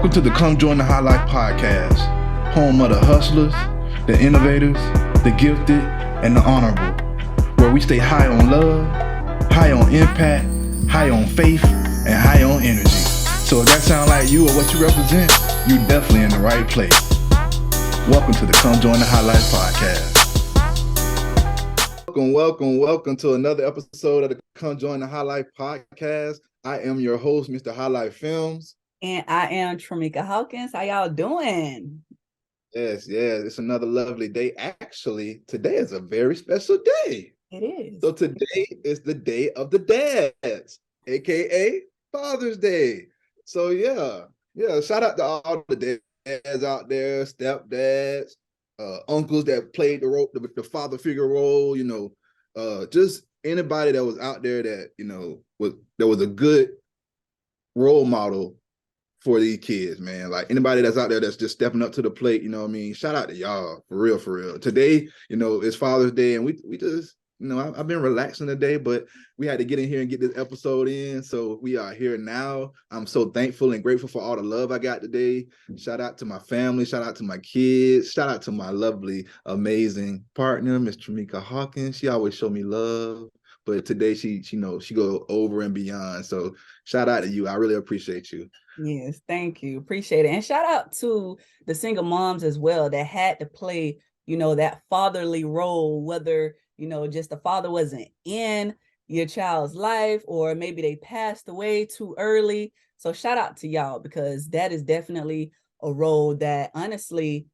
Welcome to the Come Join the High Life Podcast, home of the hustlers, the innovators, the gifted, and the honorable, where we stay high on love, high on impact, high on faith, and high on energy. So if that sounds like you or what you represent, you're definitely in the right place. Welcome to the Come Join the High Life Podcast. Welcome to another episode of the Come Join the High Life Podcast. I am your host, Mr. High Life Films. And I am Tramika Hawkins. How y'all doing? Yes, it's another lovely day. Actually, today is a very special day. It is. So today is the day of the dads, aka Father's Day. So yeah, shout out to all the dads out there, stepdads, uncles that played the role, the father figure role, just anybody that was out there that, was a good role model for these kids, man. Like anybody that's out there that's just stepping up to the plate, shout out to y'all, for real. Today, it's Father's Day, and we just, I've been relaxing today, but we had to get in here and get this episode in, so we are here now. I'm so thankful and grateful for all the love I got today. Shout out to my family, shout out to my kids, shout out to my lovely, amazing partner, Miss Tramika Hawkins. She always show me love, but today she go over and beyond. So shout out to you. I really appreciate you. Yes, thank you. Appreciate it. And shout out to the single moms as well that had to play, that fatherly role, whether, just the father wasn't in your child's life or maybe they passed away too early. So shout out to y'all, because that is definitely a role that honestly,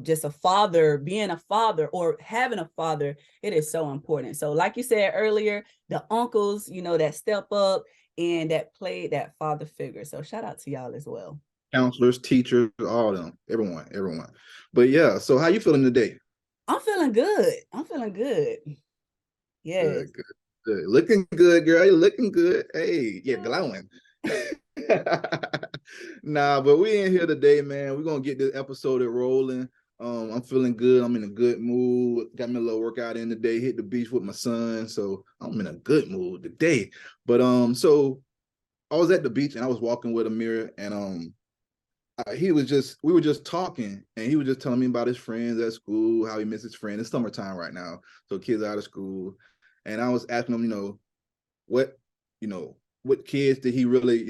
just a father, being a father or having a father, it is so important. So like you said earlier, the uncles, that step up and that played that father figure. So shout out to y'all as well. Counselors, teachers, all of them, everyone. But yeah, so how you feeling today? I'm feeling good. Yes. Good. Looking good, girl. You're looking good. Hey, yeah, glowing. Nah, but we in here today, man. We're gonna get this episode rolling. I'm feeling good. I'm in a good mood. Got me a little workout in today. Hit the beach with my son, so I'm in a good mood today. But so I was at the beach and I was walking with Amir, and we were just talking, and he was just telling me about his friends at school, how he missed his friend. It's summertime right now, so kids are out of school, and I was asking him, what kids did he really,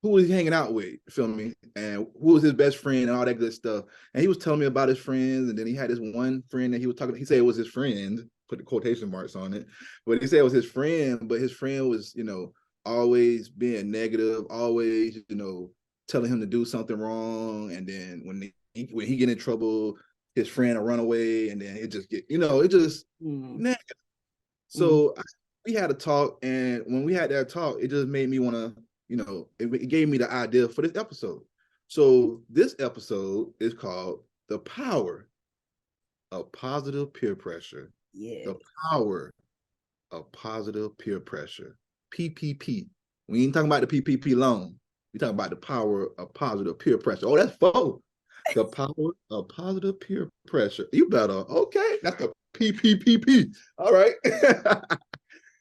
who was he hanging out with, you feel me? And who was his best friend and all that good stuff. And he was telling me about his friends, and then he had this one friend that he was talking, he said it was his friend, put the quotation marks on it, but he said it was his friend, but his friend was, always being negative, always, telling him to do something wrong. And then when he get in trouble, his friend will run away, and then it just get, negative. So we had a talk, and when we had that talk, it just made me want to, it gave me the idea for this episode. So this episode is called The Power of Positive Peer Pressure. Yeah. The Power of Positive Peer Pressure. PPP. We ain't talking about the PPP loan. We talking about the power of positive peer pressure. Oh, that's four. The power of positive peer pressure. You better. Okay, that's the PPPP. All right.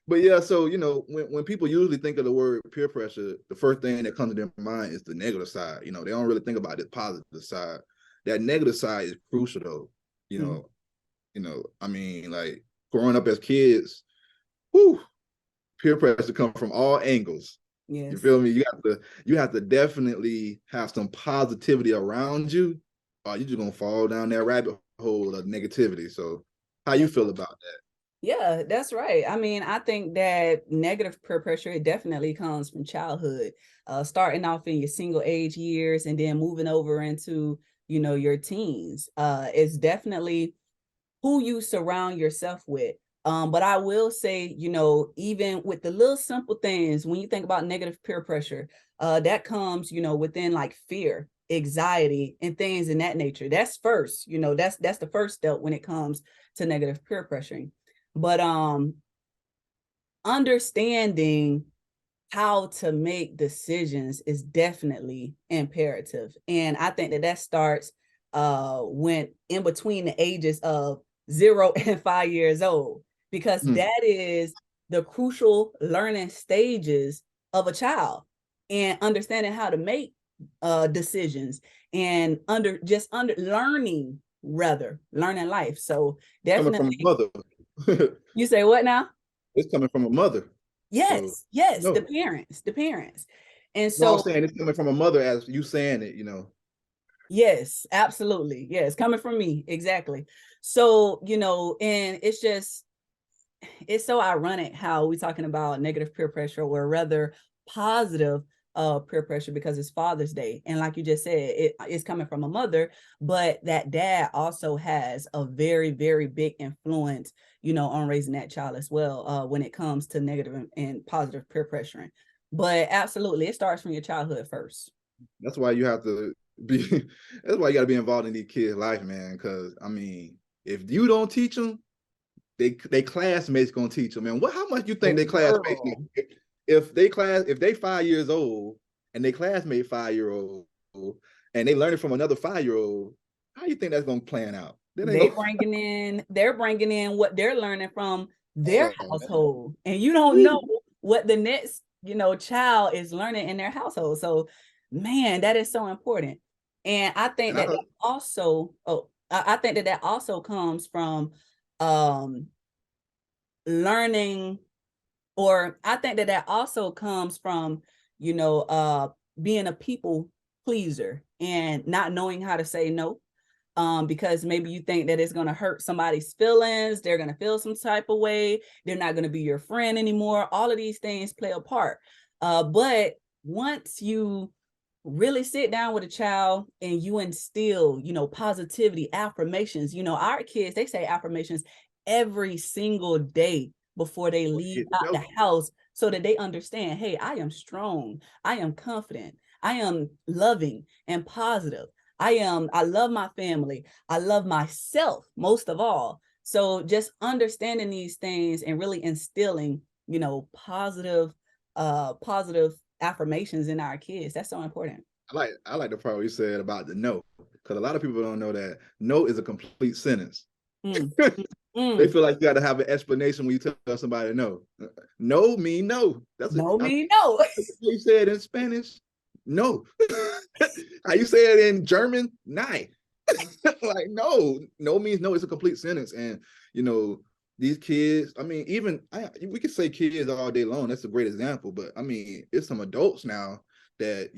But yeah, so when people usually think of the word peer pressure, the first thing that comes to their mind is the negative side. They don't really think about the positive side. That negative side is crucial, though. Like growing up as kids, peer pressure come from all angles. Yes. You feel me? You have to definitely have some positivity around you, or you're just gonna fall down that rabbit hole of negativity. So how you feel about that? Yeah, that's right. I think that negative peer pressure, it definitely comes from childhood, starting off in your single age years and then moving over into, your teens. It's definitely who you surround yourself with. But I will say, even with the little simple things, when you think about negative peer pressure, that comes, within like fear, anxiety, and things in that nature. That's first, that's the first step when it comes to negative peer pressuring. But understanding how to make decisions is definitely imperative. And I think that starts when in between the ages of 0 and 5 years old, because that is the crucial learning stages of a child, and understanding how to make decisions and learning life. So Coming from a definitely. mother. You say what now? It's coming from a mother. So Yes, no. the parents. And No, I'm so saying it's coming from a mother as you saying it, yes, absolutely. Yes, coming from me. Exactly. So, and it's so ironic how we're talking about negative peer pressure or rather positive peer pressure because it's Father's Day. And like you just said, it's coming from a mother, but that dad also has a very, very big influence, on raising that child as well, when it comes to negative and positive peer pressuring. But absolutely, it starts from your childhood first. that's why you have to be that's why you got to be involved in these kids' life, man. Because I mean, if you don't teach them, they classmates gonna teach them. And how much you The think they classmates know? world. If they 5 years old and they classmate 5 year old and they learn it from another 5 year old, how you think that's gonna plan out? That ain't They're bringing in what they're learning from their man. household, and you don't know Woo. what the next, child is learning in their household. So, man, that is so important. And I think And I that also, I think that also comes from um learning, or I think that also comes from, you know, uh being a people pleaser and not knowing how to say no, because maybe you think that it's going to hurt somebody's feelings, they're going to feel some type of way, they're not going to be your friend anymore. All of these things play a part. But once you really sit down with a child and you instill, positivity, affirmations, our kids, they say affirmations every single day before they leave out the house so that they understand, hey, I am strong, I am confident, I am loving and positive. I love my family. I love myself most of all. So just understanding these things and really instilling, positive affirmations in our kids. That's so important. I like the part where you said about the no, because a lot of people don't know that no is a complete sentence. Mm, They mm. feel like you got to have an explanation when you tell somebody no. No mean no. That's what No, me, no. you said in Spanish. No. How you say it in German? Nein. Like no means no. It's a complete sentence, and these kids. I mean, we could say kids all day long. That's a great example, but I mean, it's some adults now that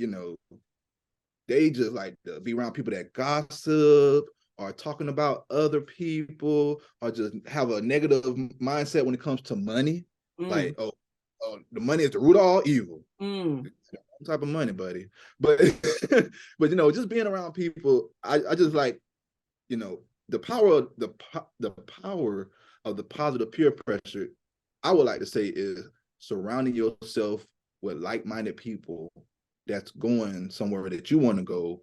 they just like to be around people that gossip or talking about other people or just have a negative mindset when it comes to money. Mm, Like, the money is the root of all evil. mm, Type of money, buddy. But but just being around people, I just like, the power of the power of the positive peer pressure, I would like to say, is surrounding yourself with like-minded people that's going somewhere that you want to go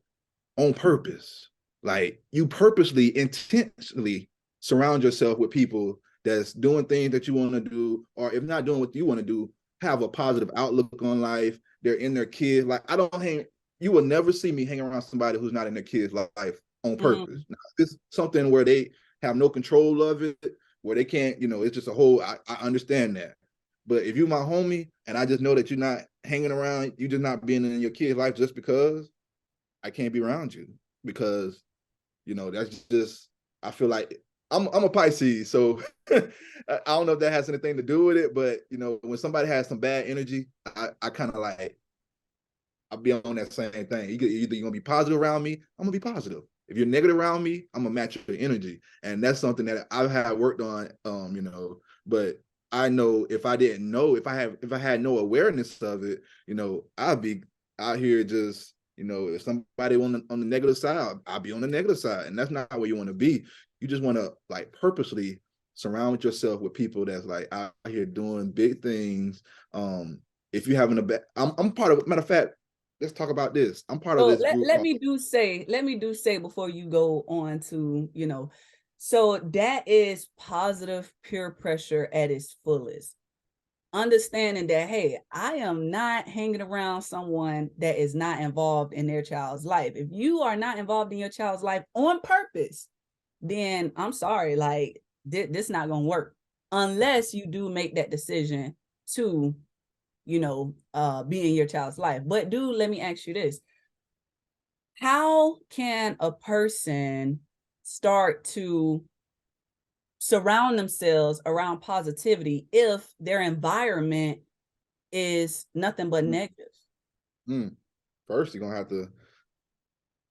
on purpose. Like, you purposely, intentionally surround yourself with people that's doing things that you want to do, or if not doing what you want to do, have a positive outlook on life. They're in their kids. Like, I don't hang. You will never see me hang around somebody who's not in their kids' life on purpose. mm. Now, it's something where they have no control of it, where they can't. It's just a whole. I understand that. But if you're my homie and I just know that you're not hanging around, you just not being in your kid's life just because, I can't be around you, because that's just, I feel like I'm a Pisces, so I don't know if that has anything to do with it, but when somebody has some bad energy, I kind of like, I'll be on that same thing. Either you're gonna be positive around me, I'm gonna be positive. If you're negative around me, I'm gonna match your energy, and that's something that I've had worked on. But I know if I didn't know, if I had no awareness of it, I'd be out here just, if somebody on the negative side, I'll be on the negative side, and that's not where you want to be. You just want to, like, purposely surround yourself with people that's like out here doing big things. If you're having a bad, I'm part of. Matter of fact, let's talk about this. I'm part of So this group let called. me do say before you go on to, so that is positive peer pressure at its fullest. Understanding that, hey, I am not hanging around someone that is not involved in their child's life. If you are not involved in your child's life on purpose, then I'm sorry, like this not gonna work unless you do make that decision to, be in your child's life. But dude, let me ask you this. how can a person start to surround themselves around positivity if their environment is nothing but negative? First, you're going to have to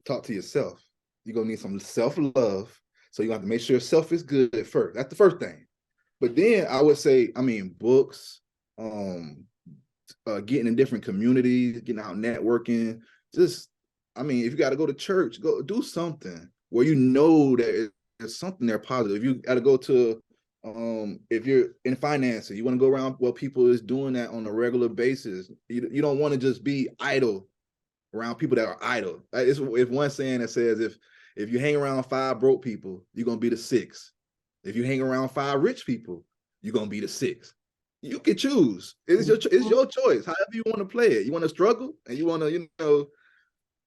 talk to yourself. You're going to need some self-love. So you have to make sure self is good first. That's the first thing. But then I would say, books, getting in different communities, getting out networking. Just, if you got to go to church, go do something where you know that there's something there positive. You got to go to, if you're in finance, you want to go around what people is doing that on a regular basis. You don't want to just be idle around people that are idle. It's one saying that says if you hang around 5 broke people, you're gonna be the 6th. If you hang around 5 rich people, you're gonna be the 6th. You can choose. It's your choice. However you want to play it. You want to struggle and you want to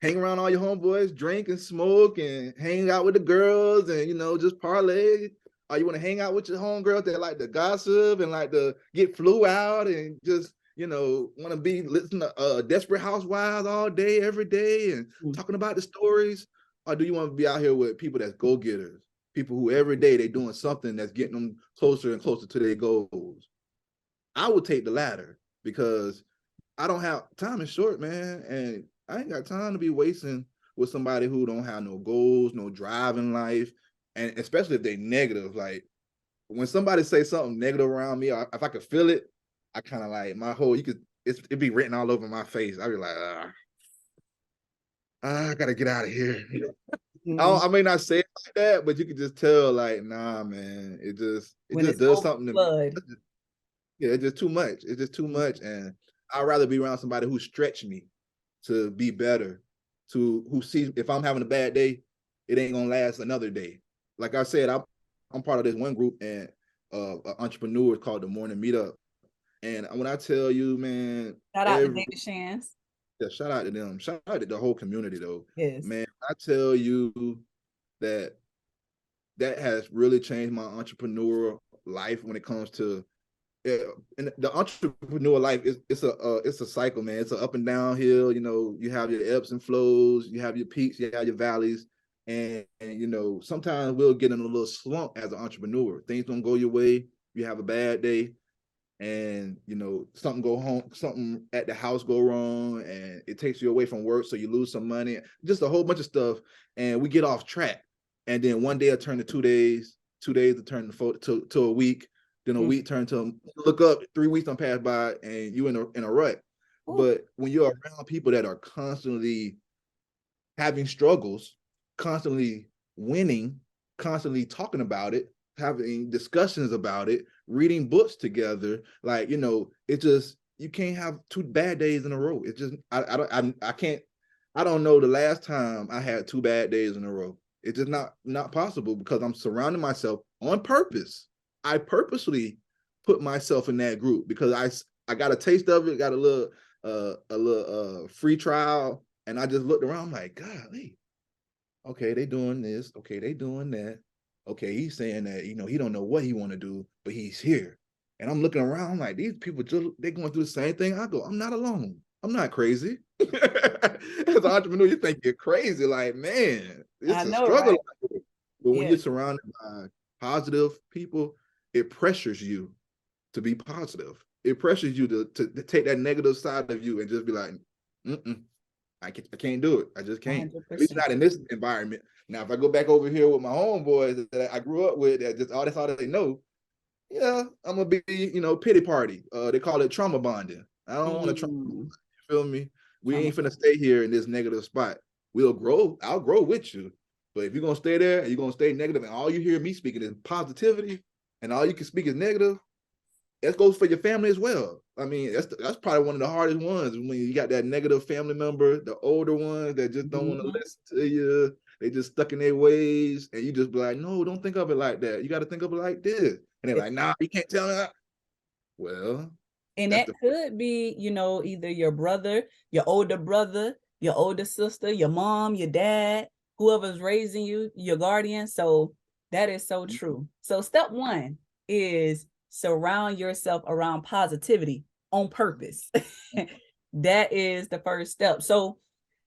hang around all your homeboys, drink and smoke and hang out with the girls and just parlay. Or you want to hang out with your homegirls that like to gossip and like to get flew out and just want to be listening to Desperate Housewives all day, every day, and talking about the stories? Or do you want to be out here with people that's go-getters, people who every day they're doing something that's getting them closer and closer to their goals? I would take the latter because I don't have time is short, man, and I ain't got time to be wasting with somebody who don't have no goals, no drive in life, and especially if they negative. Like when somebody say something negative around me, or if I could feel it, I kind of like it'd be written all over my face. I'd be like, I gotta get out of here. I may not say it like that, but you can just tell, like, nah, man, it just does something to me. Yeah, it's just too much. It's just too much, and I'd rather be around somebody who stretch me to be better, who sees if I'm having a bad day, it ain't gonna last another day. Like I said, I'm part of this one group and entrepreneurs called the Morning Meetup. And when I tell you, man, shout out to David Shans. Yeah, shout out to them. Shout out to the whole community, though. Yes, man. I tell you that has really changed my entrepreneurial life when it comes to and the entrepreneur life. It's a cycle, man. It's an up and down hill. You have your ebbs and flows. You have your peaks. You have your valleys. And sometimes we'll get in a little slump as an entrepreneur. Things don't go your way. You have a bad day. And something at the house go wrong and it takes you away from work, so you lose some money, just a whole bunch of stuff, and we get off track. And then one day it'll turn to 2 days, 2 days to turn to a week, then a week turn to look up, 3 weeks don't pass by and you in a rut. But when you're around people that are constantly having struggles, constantly winning, constantly talking about it, having discussions about it, reading books together, it just, you can't have 2 bad days in a row. It just, I don't know the last time I had 2 bad days in a row. It's just not possible because I'm surrounding myself on purpose. I purposely put myself in that group because I got a taste of it, got a little free trial, and I just looked around like, golly, okay, they doing this, okay, they doing that. Okay, he's saying that, he don't know what he want to do, but he's here. And I'm looking around like, these people, they're going through the same thing I go. I'm not alone. I'm not crazy. As an entrepreneur, you think you're crazy. Like, man, it's a struggle. Right? But when you're surrounded by positive people, it pressures you to be positive. It pressures you to take that negative side of you and just be like, I can't do it. I just can't. 100%. At least not in this environment. Now, if I go back over here with my homeboys that I grew up with, that's all they know. Yeah, I'm gonna be, pity party. They call it trauma bonding. I don't want to trauma bond. You feel me? We ain't finna stay here in this negative spot. We'll grow. I'll grow with you. But if you're gonna stay there and you're gonna stay negative, and all you hear me speaking is positivity, and all you can speak is negative, that goes for your family as well. I mean, that's probably one of the hardest ones when you got that negative family member, the older ones that just don't want to listen to you. They just stuck in their ways, and you just be like, no, don't think of it like that. You got to think of it like this. And they're like, nah, you can't tell me that. Well, and that could be, either your brother, your older sister, your mom, your dad, whoever's raising you, your guardian. So that is so true. So step 1 is surround yourself around positivity on purpose. That is the first step. So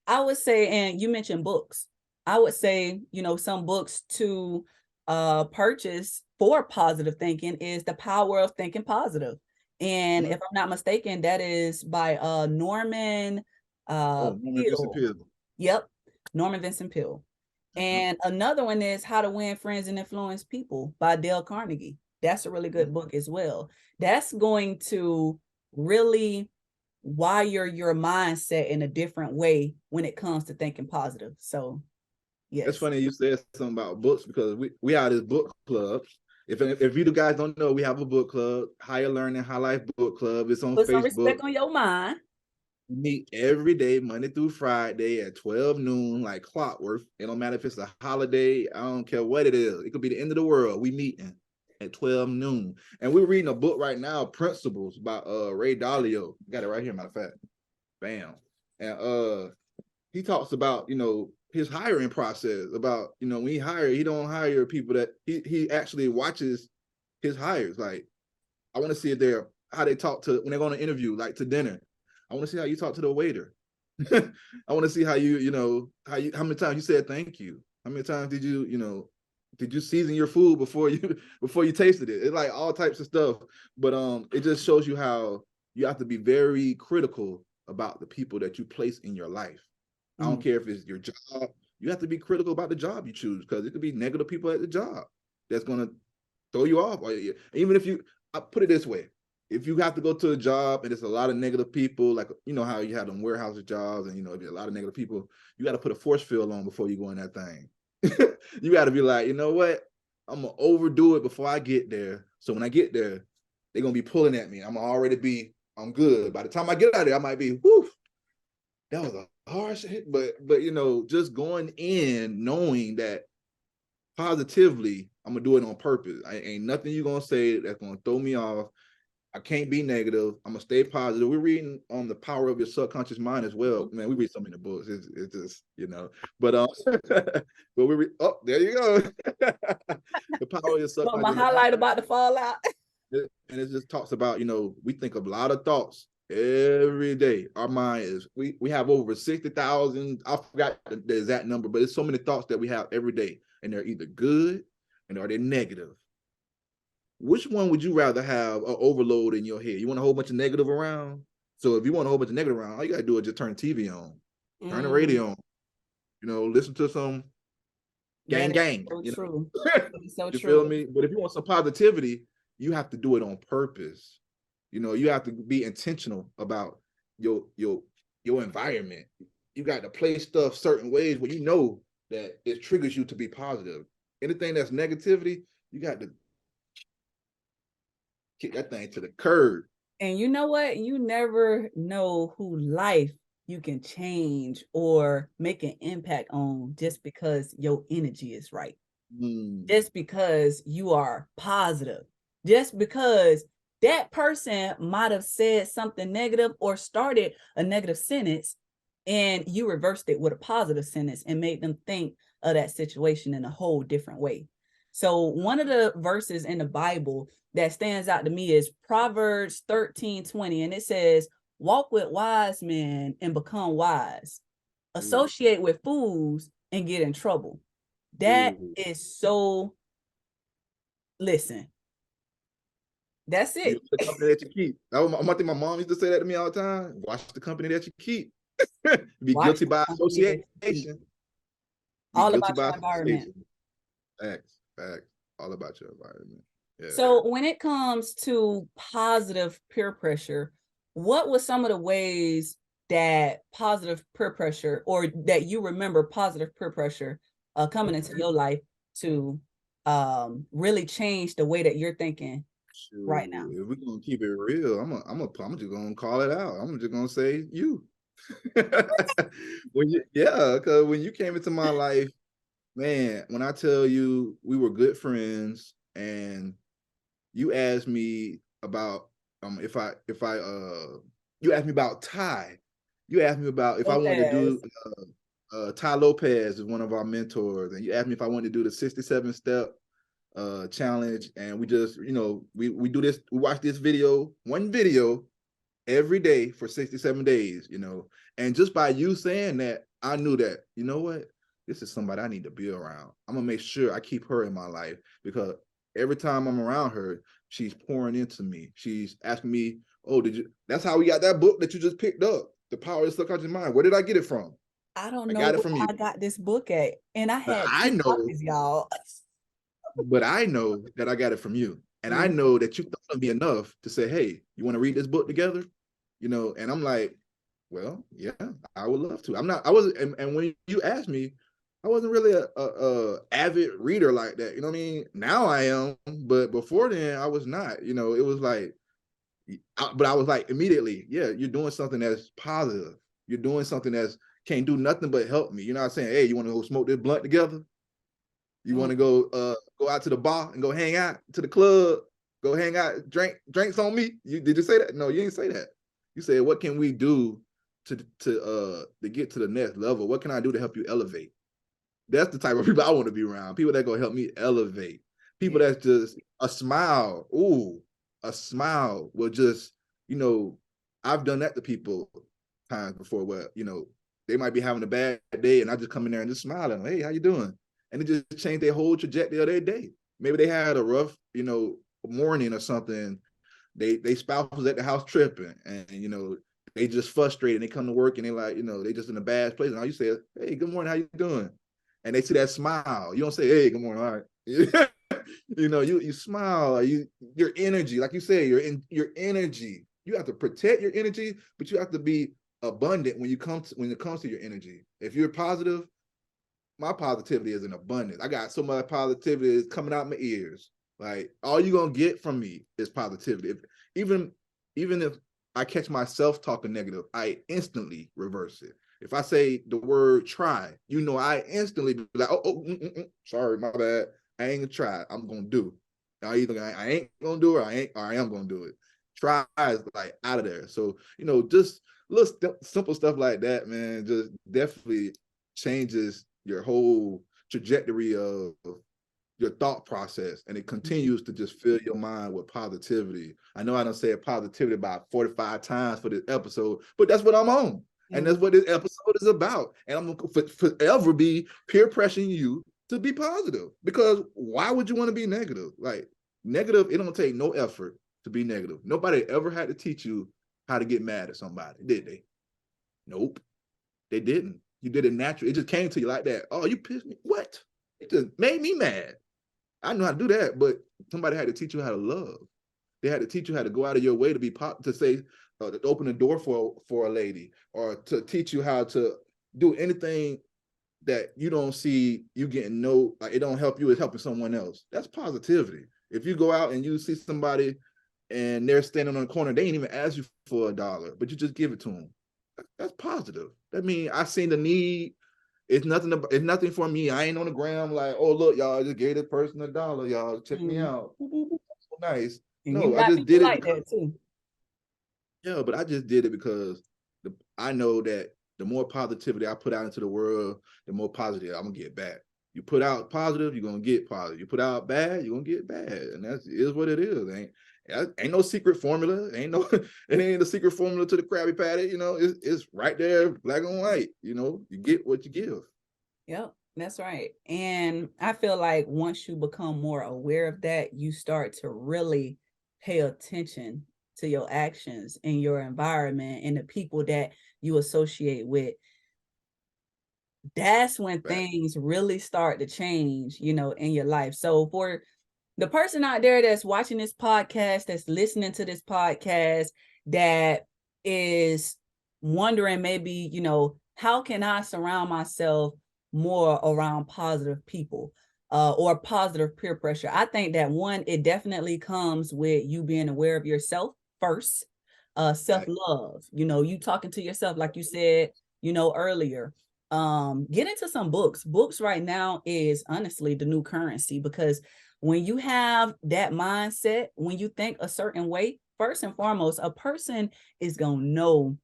I would say, and you mentioned books, I would say, some books to purchase for positive thinking is The Power of Thinking Positive. And if I'm not mistaken, that is by Norman Norman Vincent Peale. Peale. Yep, Norman Vincent Peale. And another one is How to Win Friends and Influence People by Dale Carnegie. That's a really good book as well. That's going to really wire your mindset in a different way when it comes to thinking positive. So, yes. It's funny you said something about books because we have this book club. If you guys don't know, we have a book club, Higher Learning High Life Book Club. It's on Put some Facebook. respect on your mind. We meet every day, Monday through Friday at 12 noon, like clockwork. It don't matter if it's a holiday. I don't care what it is. It could be the end of the world. We meeting at 12 noon. And we're reading a book right now, Principles by Ray Dalio. Got it right here, matter of fact. Bam. And he talks about, his hiring process, about, when he don't hire people that he actually watches his hires. Like, I want to see if how they talk to when they're going to interview, like to dinner. I want to see how you talk to the waiter. I want to see how how many times you said thank you. How many times did you season your food before you tasted it? It's like all types of stuff. But it just shows you how you have to be very critical about the people that you place in your life. I don't care if it's your job. You have to be critical about the job you choose, because it could be negative people at the job that's going to throw you off. Even if I put it this way, if you have to go to a job and there's a lot of negative people, like, how you have them warehouse jobs and, if there's a lot of negative people, you got to put a force field on before you go in that thing. You got to be like, you know what? I'm going to overdo it before I get there. So when I get there, they're going to be pulling at me. I'm good. By the time I get out of there, I might be, whoo, that was a harsh hit. But just going in knowing that positively, I'm going to do it on purpose. Ain't nothing you're going to say that's going to throw me off. I can't be negative. I'm gonna stay positive. We're reading on the power of your subconscious mind as well. Man, we read so many books. It's just, but but we read. Oh, there you go. The power of your subconscious. My highlight about to fall out. And it just talks about, we think of a lot of thoughts every day. Our mind is we have over 60,000. I forgot the exact number, but it's so many thoughts that we have every day, and they're either good and or they're negative. Which one would you rather have an overload in your head? You want a whole bunch of negative around? So if you want a whole bunch of negative around, all you got to do is just turn the TV on, turn the radio on, listen to some gang. So true. So you true. Feel me? But if you want some positivity, you have to do it on purpose. You have to be intentional about your environment. You got to play stuff certain ways where you know that it triggers you to be positive. Anything that's negativity, you got to kick that thing to the curb. And you know what? You never know who life you can change or make an impact on just because your energy is right. Just because you are positive. Just because that person might have said something negative or started a negative sentence and you reversed it with a positive sentence and made them think of that situation in a whole different way. So one of the verses in the Bible that stands out to me is Proverbs 13:20, and it says, walk with wise men and become wise. Associate with fools and get in trouble. That is so, listen, that's it. The company that you keep. I think my mom used to say that to me all the time. Watch the company that you keep. Be guilty by association. All about your environment. Facts. All about your environment. Yeah. So when it comes to positive peer pressure, what were some of the ways that positive peer pressure, or that you remember positive peer pressure coming into your life to really change the way that you're thinking right now? If we're gonna keep it real, I'm just gonna call it out. I'm just gonna say you. Because when you came into my life, man, when I tell you we were good friends, and you asked me about you asked me about Ty. You asked me about if I wanted to do Ty Lopez is one of our mentors, and you asked me if I wanted to do the 67-step challenge, and we just we do this. We watch this one video every day for 67 days, and just by you saying that, I knew that, you know what? This is somebody I need to be around. I'm gonna make sure I keep her in my life, because every time I'm around her, she's pouring into me. She's asking me, oh, did you, that's how we got that book that you just picked up, The Power of Subconscious Mind. Where did I get it from? I don't I know got it where from you. I got this book at, and I But had I 2 know, copies, y'all. that I got it from you. And I Mhm. know that you thought of me enough to say, hey, you want to read this book together? And I'm like, well, yeah, I would love to. I wasn't, and when you asked me, I wasn't really a avid reader like that. You know what I mean? Now I am, but before then I was not. It was like, but I was like immediately, yeah, you're doing something that's positive. You're doing something that's can't do nothing but help me. You're not saying, hey, you want to go smoke this blunt together? You want to go out to the bar and go hang out to the club, go hang out, drinks on me? Did you say that? No, you didn't say that. You said, what can we do to get to the next level? What can I do to help you elevate? That's the type of people I want to be around. People that gonna help me elevate. People Yeah. that's just a smile. Ooh, a smile will just, I've done that to people times before where, they might be having a bad day and I just come in there and just smile at them. Hey, how you doing? And it just changed their whole trajectory of their day. Maybe they had a rough, morning or something. They spouse was at the house tripping, and they just frustrated. And they come to work and they like, they just in a bad place. And all you say is, hey, good morning, how you doing? And they see that smile. You don't say, hey, good morning, all right. You smile. Your energy, like you say, your energy. You have to protect your energy, but you have to be abundant when it comes to your energy. If you're positive, my positivity is in abundance. I got so much positivity is coming out my ears. Like, all you're gonna get from me is positivity. Even if I catch myself talking negative, I instantly reverse it. If I say the word try, I instantly be like, sorry, my bad. I ain't gonna try. I'm gonna do. I ain't gonna do it, or I am gonna do it. Try is like out of there. So, just little simple stuff like that, man, just definitely changes your whole trajectory of your thought process, and it continues to just fill your mind with positivity. I know I don't say positivity about 45 times for this episode, but that's what I'm on. And that's what this episode is about. And I'm going to forever be peer pressuring you to be positive, because why would you want to be negative? Like, negative, it don't take no effort to be negative. Nobody ever had to teach you how to get mad at somebody, did they? Nope, they didn't. You did it naturally. It just came to you like that. Oh, you pissed me. What? It just made me mad. I know how to do that, but somebody had to teach you how to love. They had to teach you how to go out of your way to be to say, to open the door for a lady, or to teach you how to do anything that you don't see you getting like it don't help you, it's helping someone else. That's positivity. If you go out and you see somebody and they're standing on the corner, they ain't even ask you for $1, but you just give it to them. That's positive. That means I seen the need. It's nothing for me. I ain't on the ground like, oh look, y'all, I just gave this person $1. Y'all check me out. So nice. And you No, I got just people did it like because, that too. yeah, but I just did it because I know that the more positivity I put out into the world, the more positive I'm gonna get back. You put out positive, you're gonna get positive. You put out bad, you're gonna get bad, and is what it is. Ain't no secret formula. It ain't the secret formula to the Krabby Patty. It's right there, black and white. You get what you give. Yep, that's right. And I feel like once you become more aware of that, you start to really pay attention to your actions and your environment and the people that you associate with. That's when Right. things really start to change, in your life. So for the person out there that's watching this podcast, that's listening to this podcast, that is wondering maybe, how can I surround myself more around positive people or positive peer pressure? I think that one, it definitely comes with you being aware of yourself first, self-love, you talking to yourself, like you said, earlier. Get into some books right now is honestly the new currency, because when you have that mindset, when you think a certain way, first and foremost, a person is going to know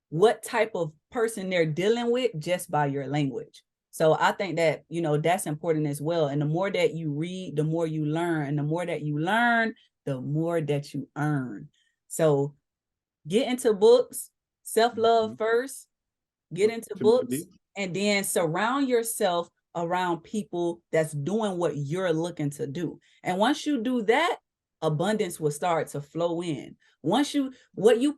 what type of person they're dealing with just by your language. So I think that, that's important as well. And the more that you read, the more you learn, and the more that you learn, the more that you earn. So get into books, self-love first, get into books, And then surround yourself around people that's doing what you're looking to do. And once you do that, abundance will start to flow in. What you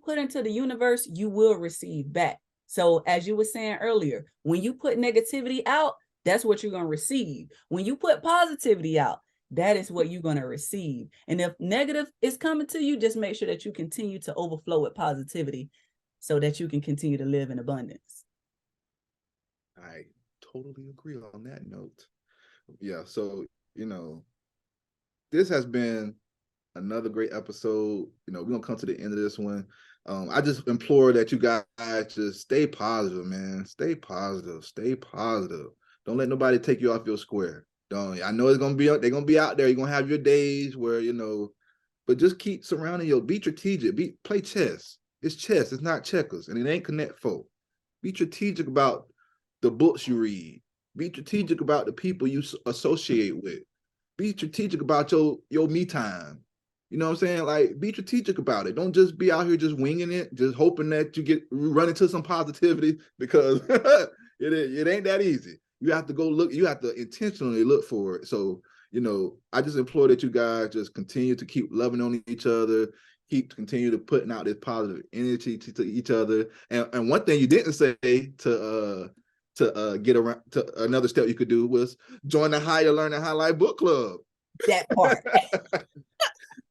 put into the universe, you will receive back. So as you were saying earlier, when you put negativity out, that's what you're going to receive. When you put positivity out, that is what you're going to receive. And if negative is coming to you, just make sure that you continue to overflow with positivity so that you can continue to live in abundance. I totally agree on that note. Yeah, so, this has been another great episode. We're going to come to the end of this one. I just implore that you guys just stay positive, man. Stay positive. Stay positive. Don't let nobody take you off your square. I know they're gonna be out there. You're gonna have your days where but just keep surrounding be strategic. Play chess. It's chess. It's not checkers, and it ain't Connect Four. Be strategic about the books you read. Be strategic about the people you associate with. Be strategic about your me time. You know what I'm saying? Like, be strategic about it. Don't just be out here just winging it, just hoping that you run into some positivity, because it ain't that easy. You have to go look. You have to intentionally look for it. So, I just implore that you guys just continue to keep loving on each other, continue to putting out this positive energy to each other. And one thing you didn't say to get around to another step you could do was join the Higher Learning High Life Book Club. That part.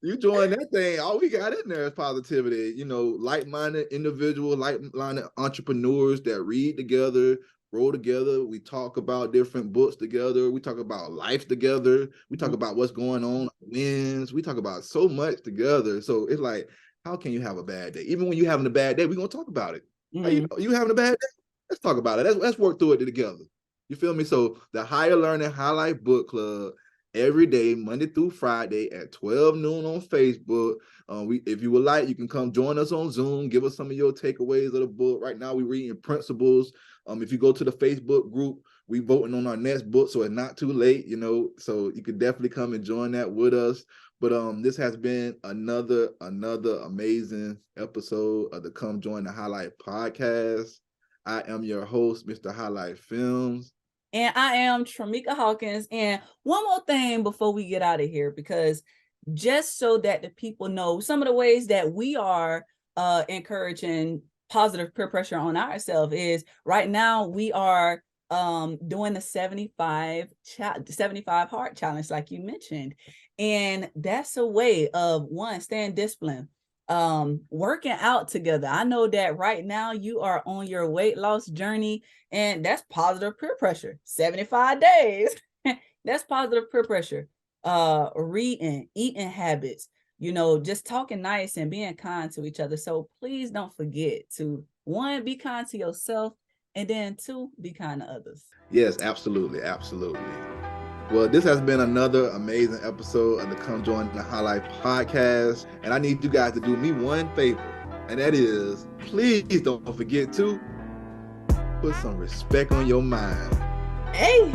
You join that thing, all we got in there is positivity. Like-minded individuals, like-minded entrepreneurs that read together, grow together. We talk about different books together. We talk about life together. We talk about what's going on, wins. We talk about so much together. So it's like, how can you have a bad day? Even when you're having a bad day, we're going to talk about it. You having a bad day? Let's talk about it. Let's work through it together. You feel me? So the Higher Learning High Life Book Club, every day, Monday through Friday at 12 noon on Facebook. If you would like, you can come join us on Zoom. Give us some of your takeaways of the book. Right now, we're reading Principles. If you go to the Facebook group, we voting on our next book, so it's not too late, so you could definitely come and join that with us. But this has been another amazing episode of the Come Join the High Life Podcast. I am your host, Mr. High Life Films. And I am Tramika Hawkins. And one more thing before we get out of here, because just so that the people know some of the ways that we are encouraging positive peer pressure on ourselves is right now we are doing the 75 heart challenge, like you mentioned. And that's a way of, one, staying disciplined, working out together. I know that right now you are on your weight loss journey, and that's positive peer pressure. 75 days. That's positive peer pressure. Reading, eating habits, just talking nice and being kind to each other. So please don't forget to, one, be kind to yourself, and then two, be kind to others. Yes, absolutely. Well, this has been another amazing episode of the Come Join the High Life Podcast. And I need you guys to do me one favor, and that is, please don't forget to put some respect on your mind. Hey.